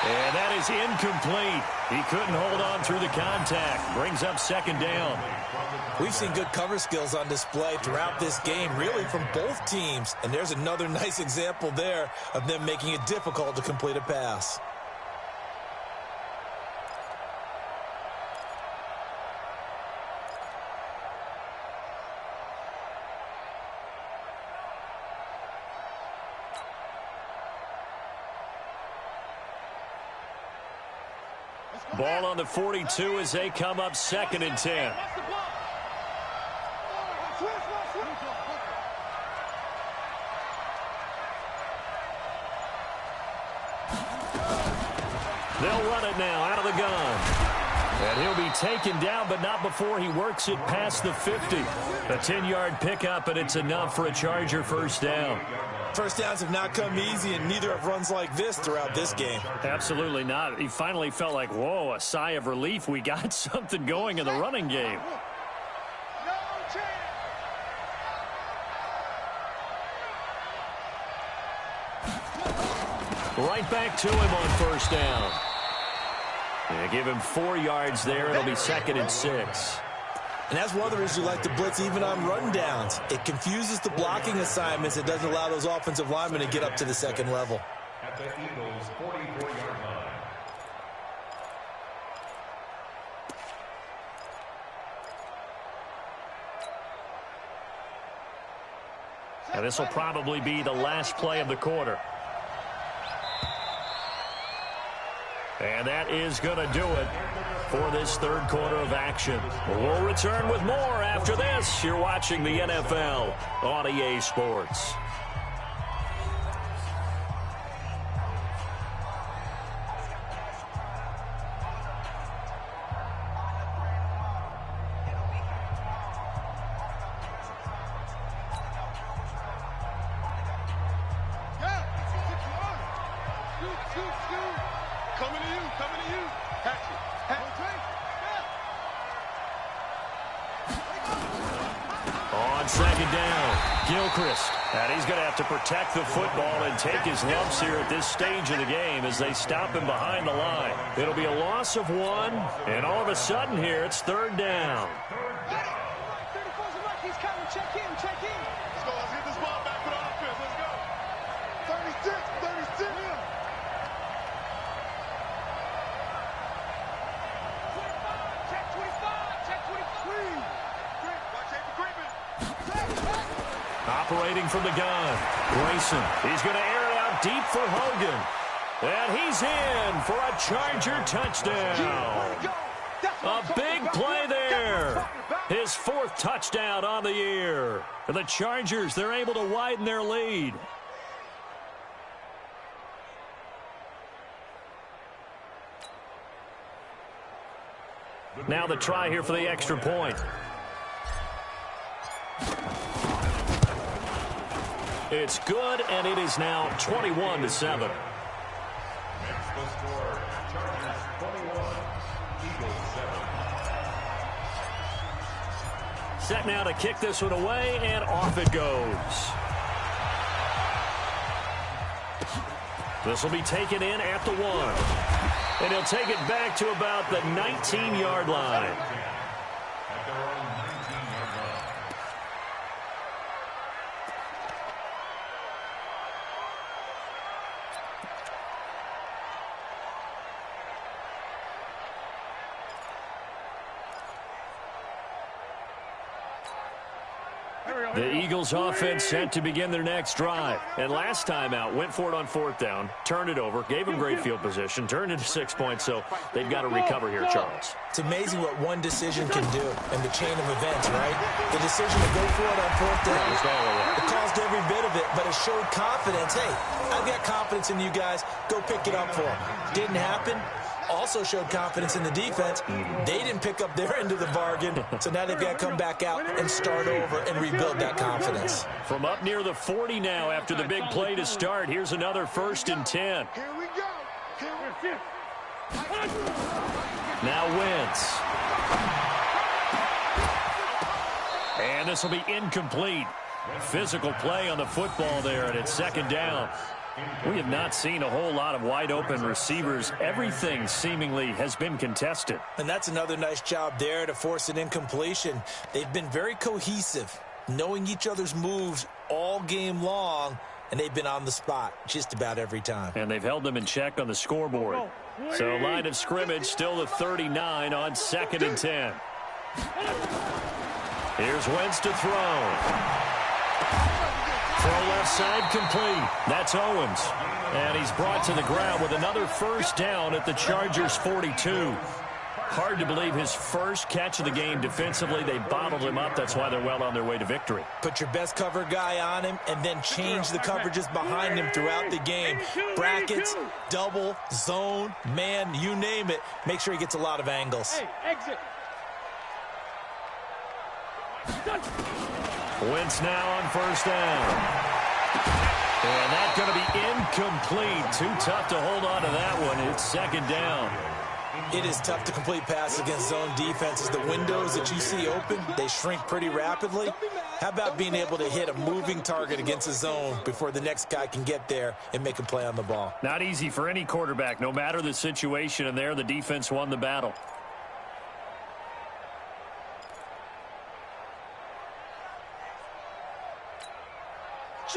Speaker 2: And that is incomplete. He couldn't hold on through the contact. Brings up 2nd down.
Speaker 6: We've seen good cover skills on display throughout this game, really from both teams. And there's another nice example there of them making it difficult to complete a pass.
Speaker 2: Ball on the 42 as they come up 2nd and 10. They'll run it now out of the gun. And he'll be taken down, but not before he works it past the 50. A 10-yard pickup, and it's enough for a Charger first down.
Speaker 6: First downs have not come easy, and neither have runs like this throughout this game.
Speaker 2: Absolutely not. He finally felt like, whoa, a sigh of relief. We got something going in the running game. Right back to him on first down. They give him 4 yards there. It'll be 2nd and 6.
Speaker 6: And that's one of the reasons you like to blitz even on rundowns. It confuses the blocking assignments. It doesn't allow those offensive linemen to get up to the second level.
Speaker 3: At the Eagles' 44-yard line.
Speaker 2: And this will probably be the last play of the quarter. And that is going to do it for this third quarter of action. We'll return with more after this. You're watching the NFL on EA Sports. And he's going to have to protect the football and take his lumps here at this stage of the game as they stop him behind the line. It'll be a loss of 1, and all of a sudden here it's 3rd down.
Speaker 5: He's coming. Check in. Let's go. Let's get this ball back for the offense. Let's go. 36. Check 25. Watch it for Griffin.
Speaker 2: Operating from the gun, Grayson. He's going to air it out deep for Hogan. And he's in for a Charger touchdown. A big play there. His 4th touchdown on the year. For the Chargers, they're able to widen their lead. Now the try here for the extra point. It's good, and it is now 21-7.
Speaker 3: Next the score, Chargers 21, Eagles 7.
Speaker 2: Set now to kick this one away, and off it goes. This will be taken in at the 1. And he'll take it back to about the 19-yard line.
Speaker 3: At their own 19-yard line.
Speaker 2: The Eagles offense set to begin their next drive. And last time out, went for it on 4th down, turned it over, gave them great field position, turned into 6 points, so they've got to recover here, Charles.
Speaker 6: It's amazing what one decision can do in the chain of events, right? The decision to go for it on 4th down, it caused every bit of it, but it showed confidence. Hey, I've got confidence in you guys. Go pick it up for them. Didn't happen. Also showed confidence in the defense. They didn't pick up their end of the bargain, so now they've got to come back out and start over and rebuild that confidence.
Speaker 2: From up near the 40 now after the big play to start, here's another 1st and 10.
Speaker 5: Here we go.
Speaker 2: Now Wentz. And this will be incomplete. Physical play on the football there, and it's 2nd down. We have not seen a whole lot of wide-open receivers. Everything seemingly has been contested.
Speaker 6: And that's another nice job there to force an incompletion. They've been very cohesive, knowing each other's moves all game long, and they've been on the spot just about every time.
Speaker 2: And they've held them in check on the scoreboard. So line of scrimmage still the 39 on 2nd and 10. Here's Wentz to throw. Throw left side complete. That's Owens. And he's brought to the ground with another 1st down at the Chargers 42. Hard to believe his first catch of the game defensively. They bottled him up. That's why they're well on their way to victory.
Speaker 6: Put your best cover guy on him and then change the coverages behind him throughout the game. Brackets, double, zone, man, you name it. Make sure he gets a lot of angles.
Speaker 4: Hey, exit.
Speaker 2: Wentz now on 1st down. And that's going to be incomplete. Too tough to hold on to that one. It's 2nd down.
Speaker 6: It is tough to complete passes against zone defenses. The windows that you see open, they shrink pretty rapidly. How about being able to hit a moving target against a zone before the next guy can get there and make a play on the ball?
Speaker 2: Not easy for any quarterback, no matter the situation, and there the defense won the battle.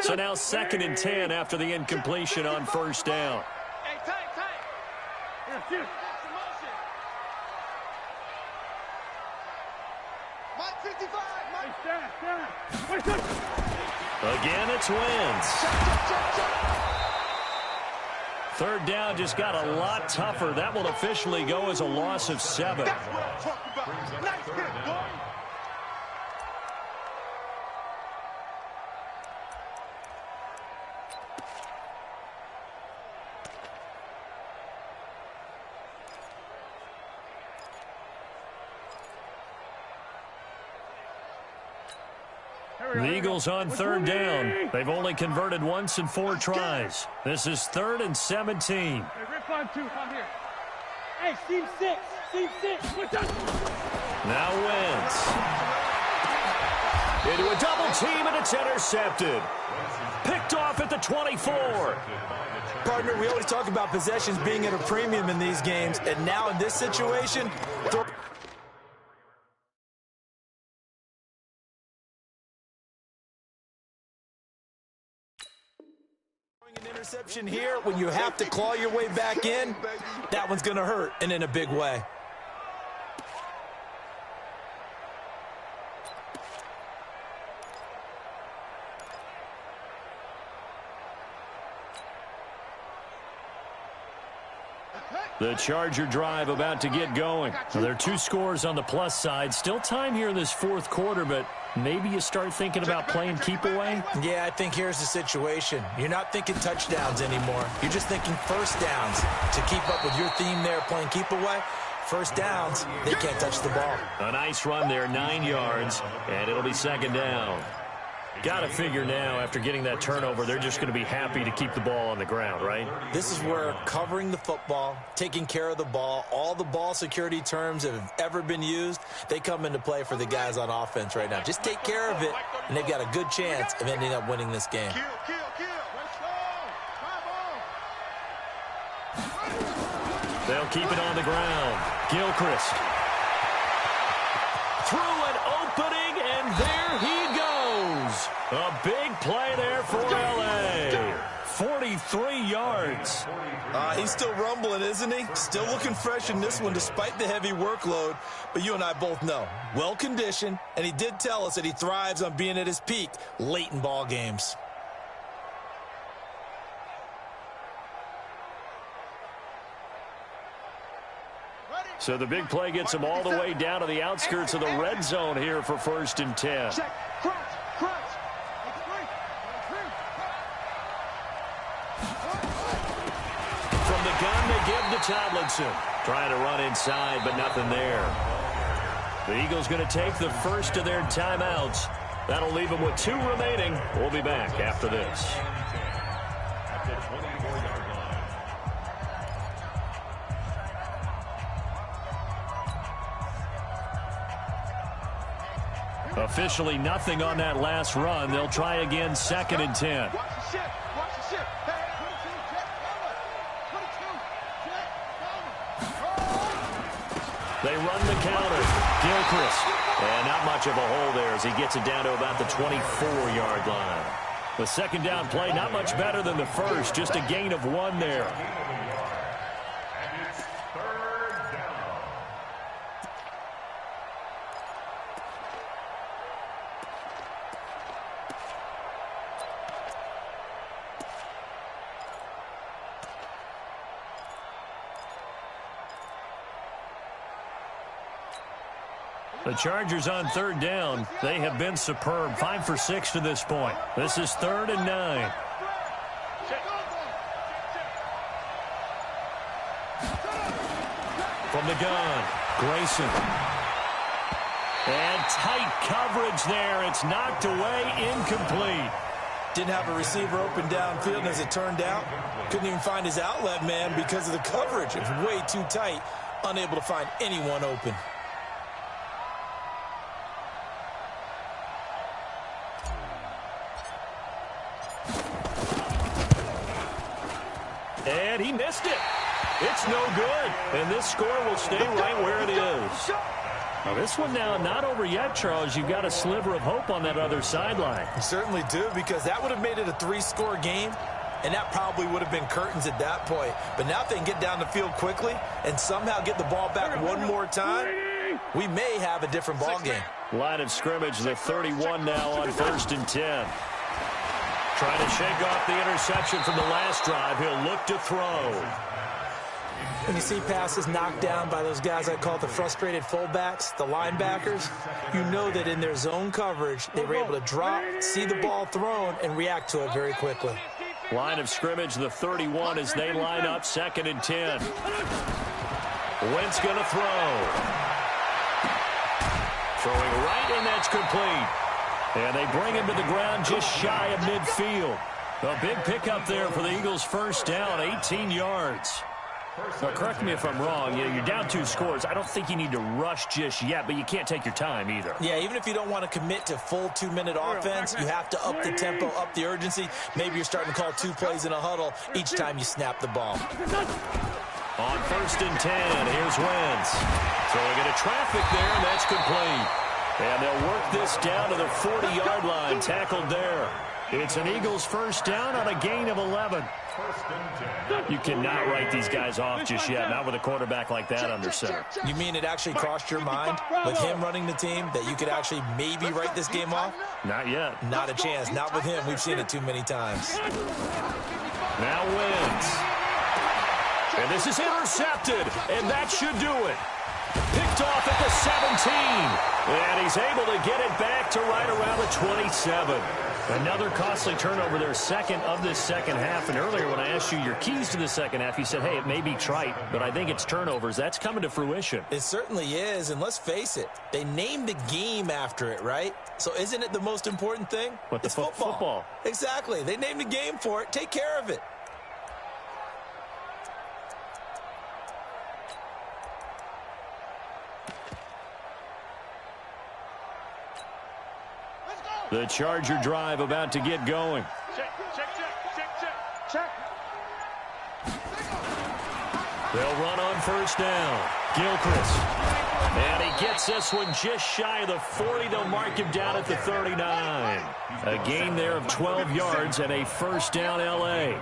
Speaker 2: So now 2nd and 10 after the incompletion on 1st down.
Speaker 5: Hey, tight.
Speaker 4: Here.
Speaker 5: Mike 55, Mike.
Speaker 4: Stand.
Speaker 2: Again, it's Wentz. 3rd down just got a lot tougher. That will officially go as a loss of 7.
Speaker 5: That's what I'm talking about. Nice hit, boy.
Speaker 2: The Eagles on 3rd down. They've only converted once in 4 tries. This is 3rd and 17.
Speaker 4: Hey, rip 5-2, come here. Hey, seam 6.
Speaker 2: Now Wentz. Into a double team, and it's intercepted. Picked off at the 24.
Speaker 6: Partner, we always talk about possessions being at a premium in these games, and now in this situation, an interception here when you have to claw your way back in, that one's going to hurt, and in a big way.
Speaker 2: The Charger drive about to get going. Well, there are 2 scores on the plus side. Still time here in this 4th quarter, but maybe you start thinking about playing keep away?
Speaker 6: Yeah, I think here's the situation. You're not thinking touchdowns anymore. You're just thinking 1st downs to keep up with your theme there, playing keep away. First downs, they can't touch the ball.
Speaker 2: A nice run there, 9 yards, and it'll be second down. Got to figure now, after getting that turnover, they're just going to be happy to keep the ball on the ground, right?
Speaker 6: This is where covering the football, taking care of the ball, all the ball security terms that have ever been used, they come into play for the guys on offense right now. Just take care of it, and they've got a good chance of ending up winning this game.
Speaker 2: They'll keep it on the ground. Gilchrist. Through an opening, and there he goes. A big play there for L.A. 43 yards.
Speaker 6: He's still rumbling, isn't he? Still looking fresh in this one despite the heavy workload. But you and I both know, well-conditioned, and he did tell us that he thrives on being at his peak late in ball games.
Speaker 2: So the big play gets him all the way down to the outskirts of the red zone here for 1st and 10. From the gun, they give to Tomlinson. Trying to run inside, but nothing there. The Eagles going to take the first of their timeouts. That'll leave them with 2 remaining. We'll be back after this. Officially nothing on that last run. They'll try again 2nd and 10. They run the counter. Gilchrist. And not much of a hole there as he gets it down to about the 24-yard line. The second down play not much better than the first. Just a gain of 1 there. The Chargers on 3rd down. They have been superb. 5 for 6 to this point. This is 3rd and 9. From the gun, Grayson. And tight coverage there. It's knocked away, incomplete.
Speaker 6: Didn't have a receiver open downfield, and as it turned out, couldn't even find his outlet man because of the coverage. It was way too tight, unable to find anyone open.
Speaker 2: And he missed it. It's no good. And this score will stay right where it is. Now this one now not over yet, Charles. You've got a sliver of hope on that other sideline.
Speaker 6: You certainly do, because that would have made it a 3-score game, and that probably would have been curtains at that point. But now if they can get down the field quickly and somehow get the ball back one more time, we may have a different ball game.
Speaker 2: Line of scrimmage, the 31 now on 1st and 10. Trying to shake off the interception from the last drive. He'll look to throw.
Speaker 6: When you see passes knocked down by those guys I call the frustrated fullbacks, the linebackers, you know that in their zone coverage, they were able to drop, see the ball thrown, and react to it very quickly.
Speaker 2: Line of scrimmage, the 31 as they line up 2nd and 10. Wentz going to throw. Throwing right, and that's complete. And they bring him to the ground just shy of midfield. A big pickup there for the Eagles' first down, 18 yards. Now, correct me if I'm wrong. You're down 2 scores. I don't think you need to rush just yet, but you can't take your time either.
Speaker 6: Yeah, even if you don't want to commit to full 2-minute offense, you have to up the tempo, up the urgency. Maybe you're starting to call 2 plays in a huddle each time you snap the ball.
Speaker 2: On 1st and 10, here's Wentz. Throwing into traffic there, and that's complete. And they'll work this down to the 40-yard line, tackled there. It's an Eagles first down on a gain of 11. You cannot write these guys off just yet, not with a quarterback like that under center.
Speaker 6: You mean it actually crossed your mind with him running the team that you could actually maybe write this game off?
Speaker 2: Not yet.
Speaker 6: Not a chance. Not with him. We've seen it too many times.
Speaker 2: Now Wentz. And this is intercepted, and that should do it. Picked off at the 17. And he's able to get it back to right around the 27. Another costly turnover, their second of this second half. And earlier when I asked you your keys to the second half, you said, hey, it may be trite, but I think it's turnovers. That's coming to fruition.
Speaker 6: It certainly is, and let's face it, they named the game after it, right? So isn't it the most important thing?
Speaker 2: But it's football.
Speaker 6: Exactly. They named the game for it. Take care of it.
Speaker 2: The Charger drive about to get going.
Speaker 4: Check.
Speaker 2: They'll run on first down. Gilchrist. And he gets this one just shy of the 40. They'll mark him down at the 39. A gain there of 12 yards and a first down L.A.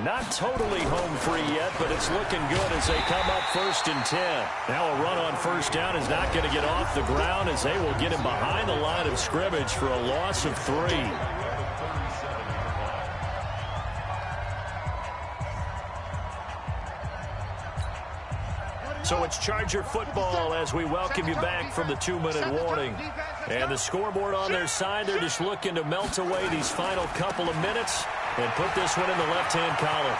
Speaker 2: Not totally home free yet, but it's looking good as they come up 1st and 10. Now a run on first down is not going to get off the ground as they will get him behind the line of scrimmage for a loss of 3. So it's Charger football as we welcome you back from the 2-minute warning. And the scoreboard on their side, they're just looking to melt away these final couple of minutes and put this one in the left-hand column.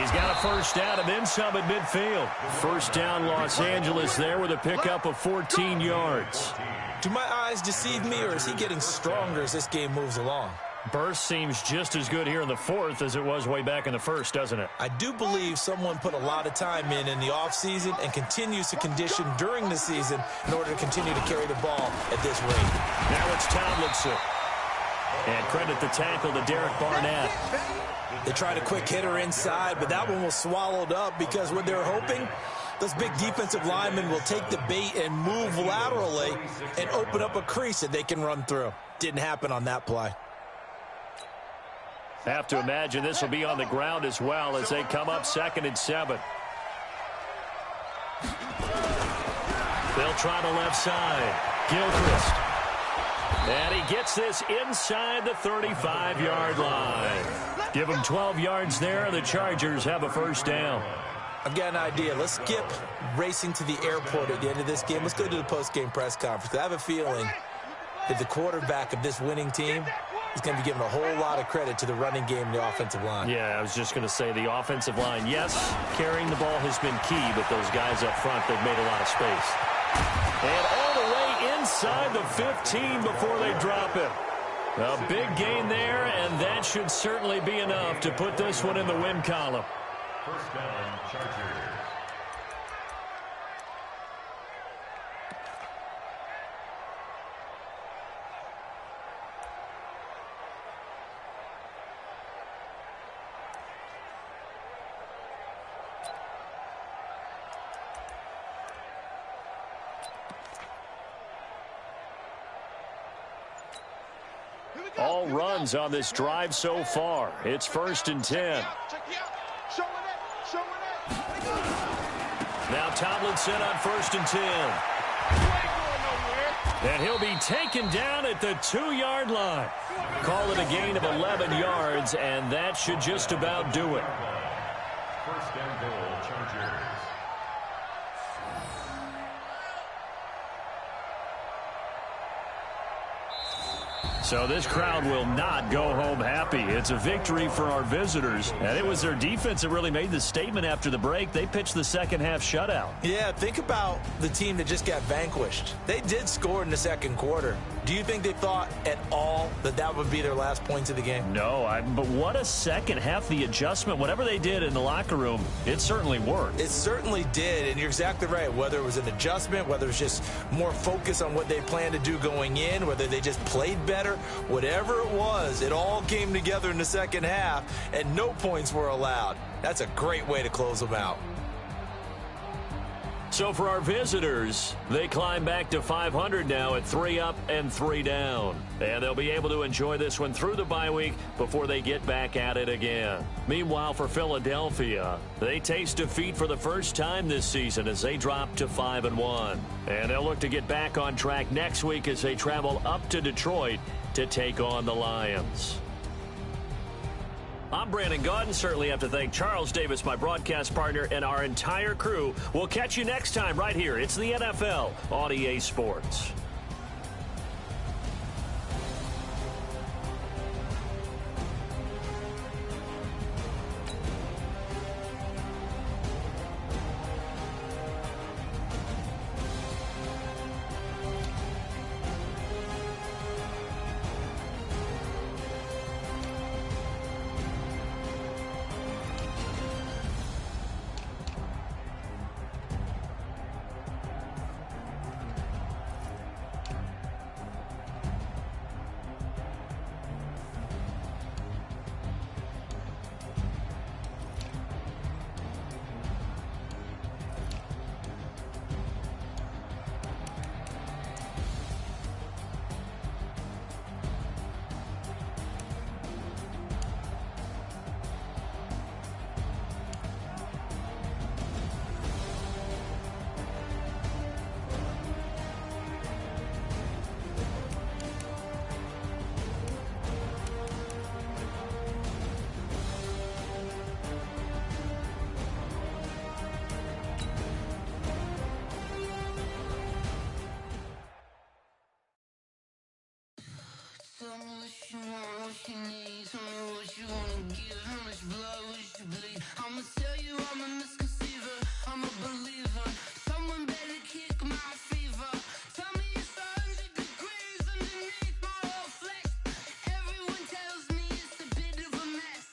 Speaker 2: He's got a first down and then some at midfield. First down Los Angeles there with a pickup of 14 yards.
Speaker 6: Do my eyes deceive me, or is he getting stronger as this game moves along?
Speaker 2: Burst seems just as good here in the 4th as it was way back in the 1st, doesn't it?
Speaker 6: I do believe someone put a lot of time in the offseason and continues to condition during the season in order to continue to carry the ball at this rate.
Speaker 2: Now it's Tomlinson. And credit the tackle to Derek Barnett.
Speaker 6: They tried a quick hitter inside, but that one was swallowed up because what they're hoping, those big defensive linemen will take the bait and move laterally and open up a crease that they can run through. Didn't happen on that play.
Speaker 2: Have to imagine this will be on the ground as well as they come up 2nd and 7. They'll try the left side. Gilchrist. And he gets this inside the 35-yard line. Give him 12 yards there, and the Chargers have a first down.
Speaker 6: I've got an idea. Let's skip racing to the airport at the end of this game. Let's go to the post-game press conference. I have a feeling that the quarterback of this winning team is going to be given a whole lot of credit to the running game and the offensive line.
Speaker 2: Yeah, I was just going to say the offensive line. Yes, carrying the ball has been key, but those guys up front, they've made a lot of space. And all the way inside the 15 before they drop it. A big gain there, and that should certainly be enough to put this one in the win column.
Speaker 3: First down, Chargers.
Speaker 2: All runs on this drive so far. It's 1st and 10. Now Tomlinson on 1st and 10. And he'll be taken down at the 2-yard line. Call it a gain of 11 yards, and that should just about do it.
Speaker 3: First and goal, Chargers.
Speaker 2: So this crowd will not go home happy. It's a victory for our visitors. And it was their defense that really made the statement after the break. They pitched the second half shutout.
Speaker 6: Yeah, think about the team that just got vanquished. They did score in the second quarter. Do you think they thought at all that that would be their last points of the game?
Speaker 2: No, but what a second half. The adjustment, whatever they did in the locker room, it certainly worked.
Speaker 6: It certainly did, and you're exactly right. Whether it was an adjustment, whether it was just more focus on what they planned to do going in, whether they just played better, whatever it was, it all came together in the second half, and no points were allowed. That's a great way to close them out.
Speaker 2: So for our visitors, they climb back to 500 now at 3 up and 3 down. And they'll be able to enjoy this one through the bye week before they get back at it again. Meanwhile, for Philadelphia, they taste defeat for the first time this season as they drop to 5-1. And they'll look to get back on track next week as they travel up to Detroit to take on the Lions. I'm Brandon Gaudin. Certainly have to thank Charles Davis, my broadcast partner, and our entire crew. We'll catch you next time right here. It's the NFL on EA Sports.
Speaker 7: Tell me what you want, what you need. Tell me what you wanna give. How much blood would you bleed? I'ma tell you I'm a misconceiver. I'm a believer. Someone better kick my fever. Tell me it's 100 degrees underneath my whole flesh. Everyone tells me it's a bit of a mess.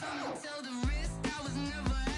Speaker 7: I'ma tell the wrist I was never